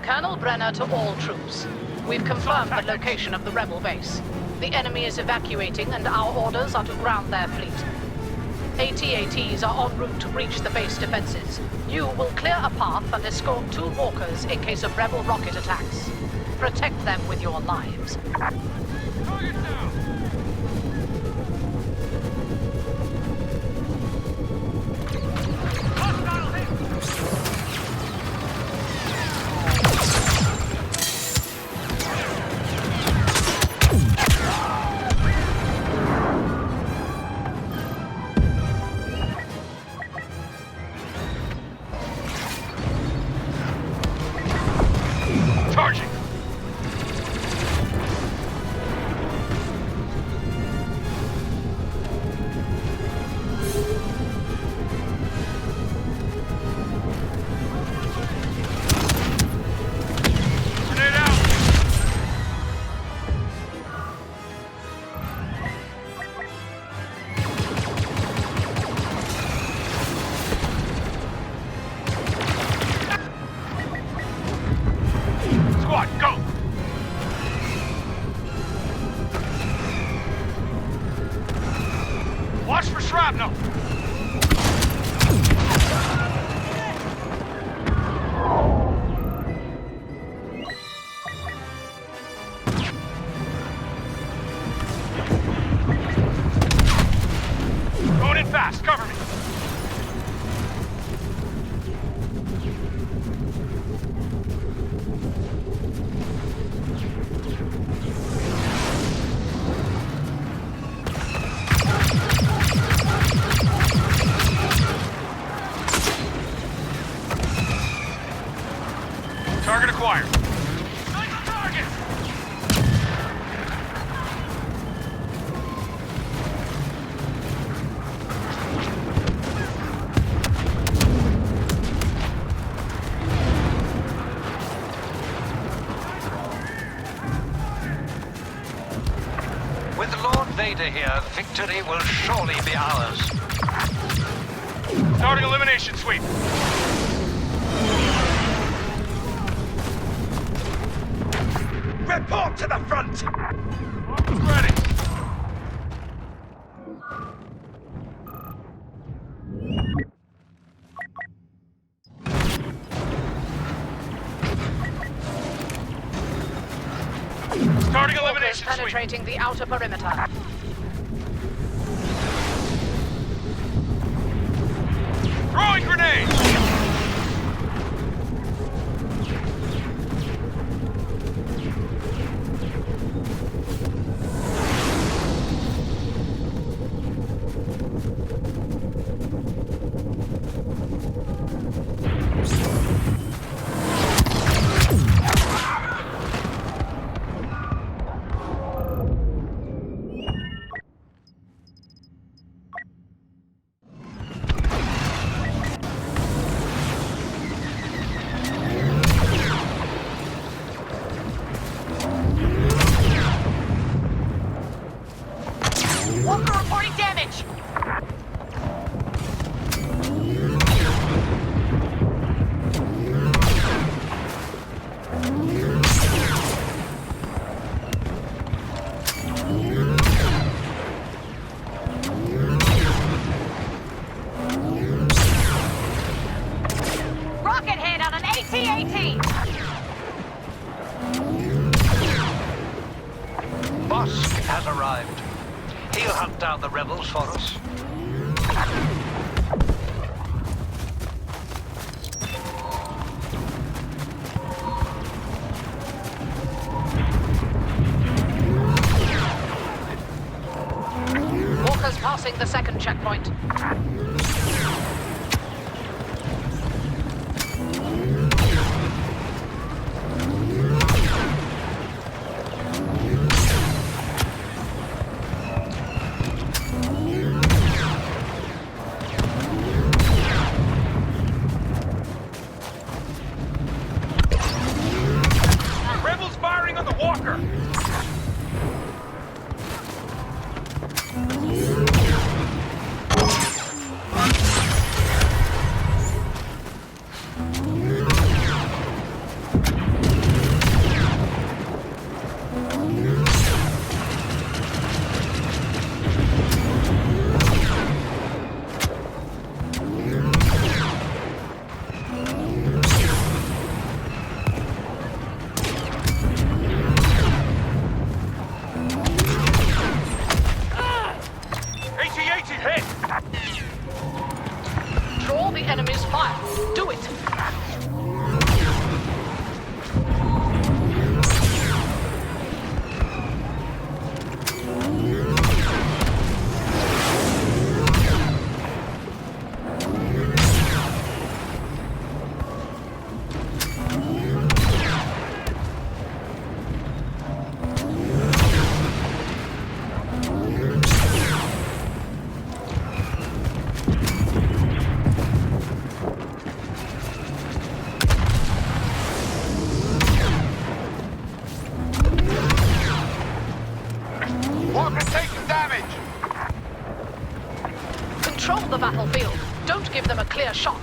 Colonel Brenner to all troops. We've confirmed the location of the rebel base. The enemy is evacuating and our orders are to ground their fleet. AT-ATs are en route to breach the base defenses. You will clear a path and escort 2 walkers in case of rebel rocket attacks. Protect them with your lives. Target down! Hostile hit! Charging! Grenade out! Squad, go! Watch for shrapnel! Going in fast, cover me! Target acquired. Nice target! With Lord Vader here, victory will surely be ours. Starting elimination sweep. Report to the front! Arms ready. Starting Walkers elimination sweep. penetrating the outer perimeter. Throwing grenade! Walker reporting damage! Rocket hit on an AT-AT! Bosk has arrived. He'll hunt down the rebels for us. Walkers passing the second checkpoint. Rebels firing on the walker! the enemy's fire. Do it! Walker's taking damage. Control the battlefield. Don't give them a clear shot.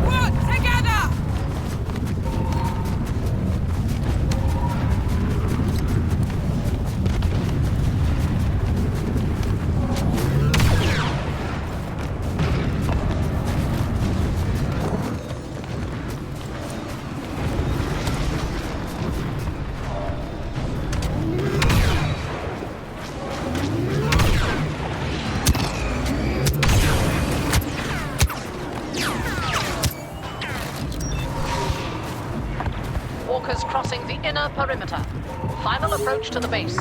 Work together! Walkers crossing the inner perimeter. Final approach to the base.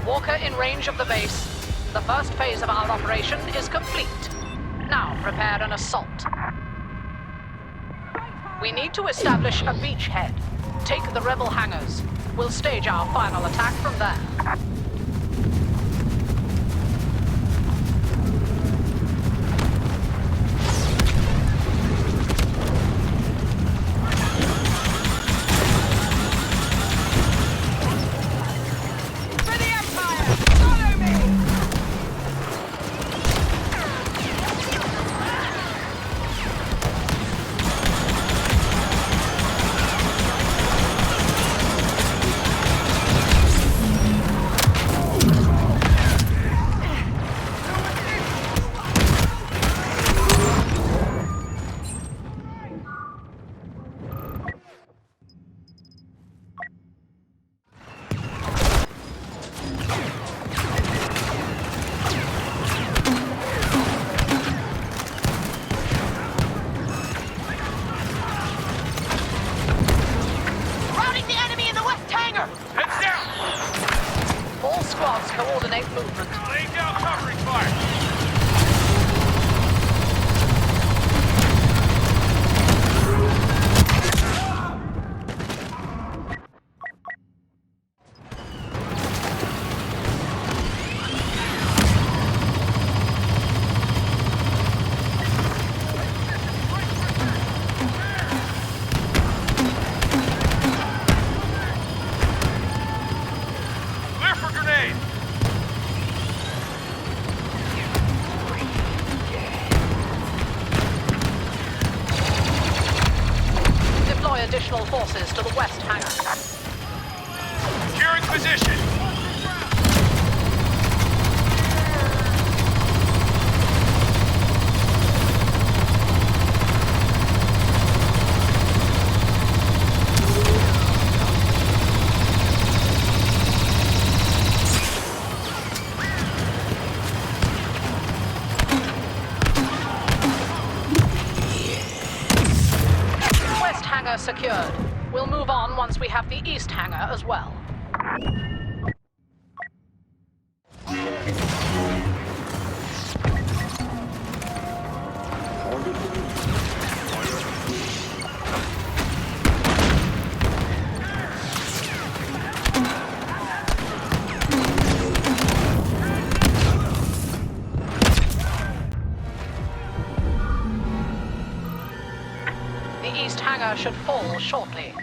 Walker in range of the base. The first phase of our operation is complete. Now prepare an assault. We need to establish a beachhead. Take the rebel hangars. We'll stage our final attack from there. For the Empire! Follow me! Routing the enemy in the west hangar! Heads down. All squads coordinate movement. Lay down covering fire. Clear for grenade. Deploy additional forces to the west hangar. Securing position. West hangar secured. We'll move on once we have the east hangar as well. hangar should fall shortly.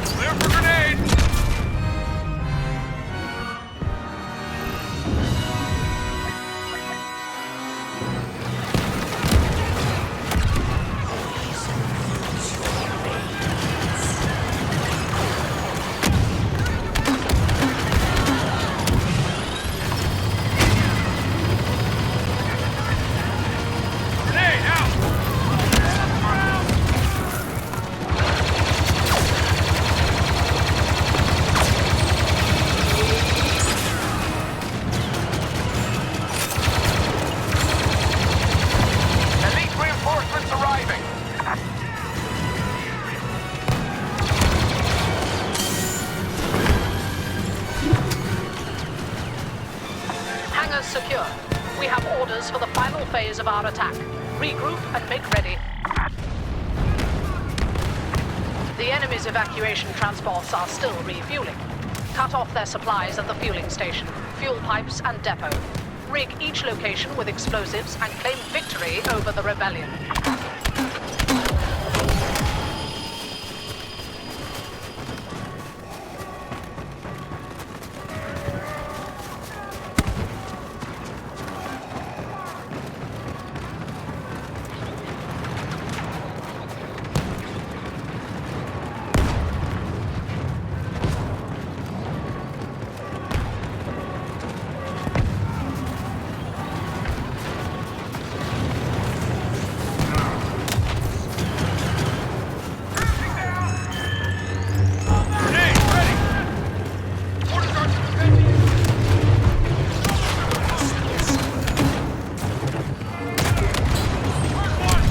Clear for grenade! Grenade out! Elite reinforcements arriving! Hangars secure. We have orders for the final phase of our attack. Regroup and make ready. The enemy's evacuation transports are still refueling. Cut off their supplies at the fueling station, fuel pipes and depot. Rig each location with explosives and claim victory over the rebellion. Grenade ready! Orders are suspended! First one!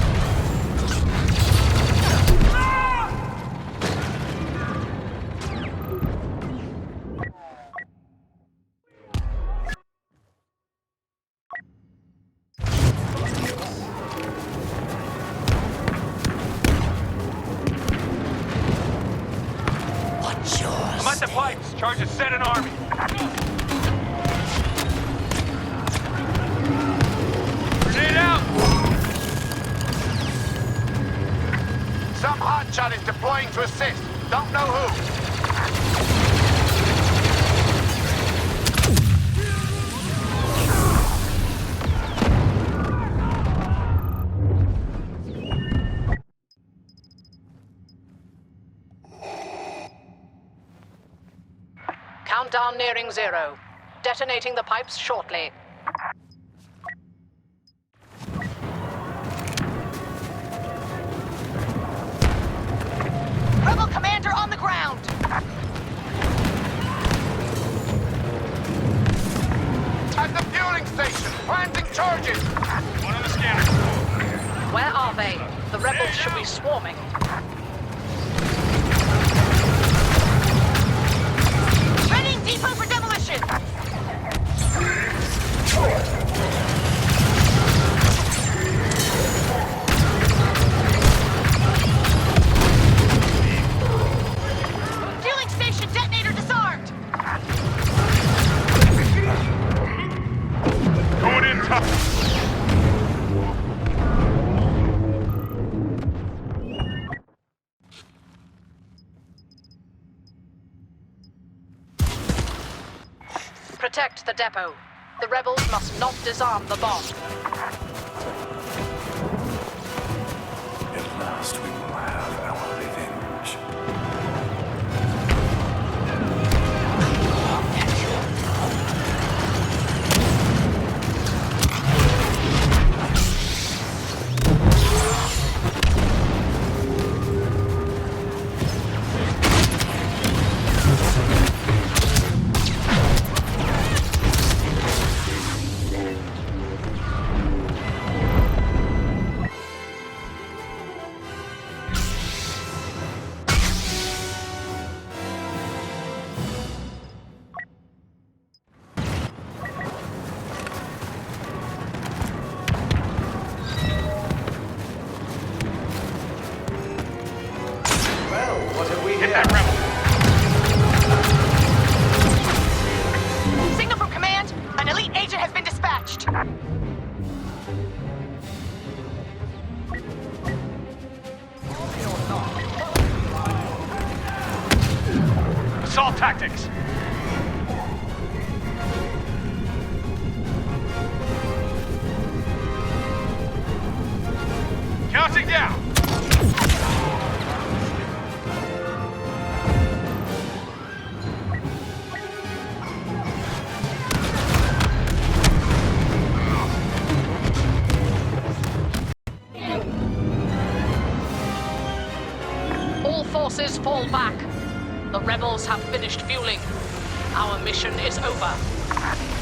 I'm at the pipes. Charge is set an army. Grenade out! Some hotshot is deploying to assist. Don't know who. Countdown nearing 0. Detonating the pipes shortly. Rebel commander on the ground! At the fueling station, planting charges. One on the scanner. Where are they? The rebels should be swarming. Readying depot for demolition! Fueling station detonator disarmed! Going in tough. Protect the depot. The rebels must not disarm the bomb. At last we will have our revenge. assault tactics. Counting down. All forces fall back. The rebels have finished fueling. Our mission is over.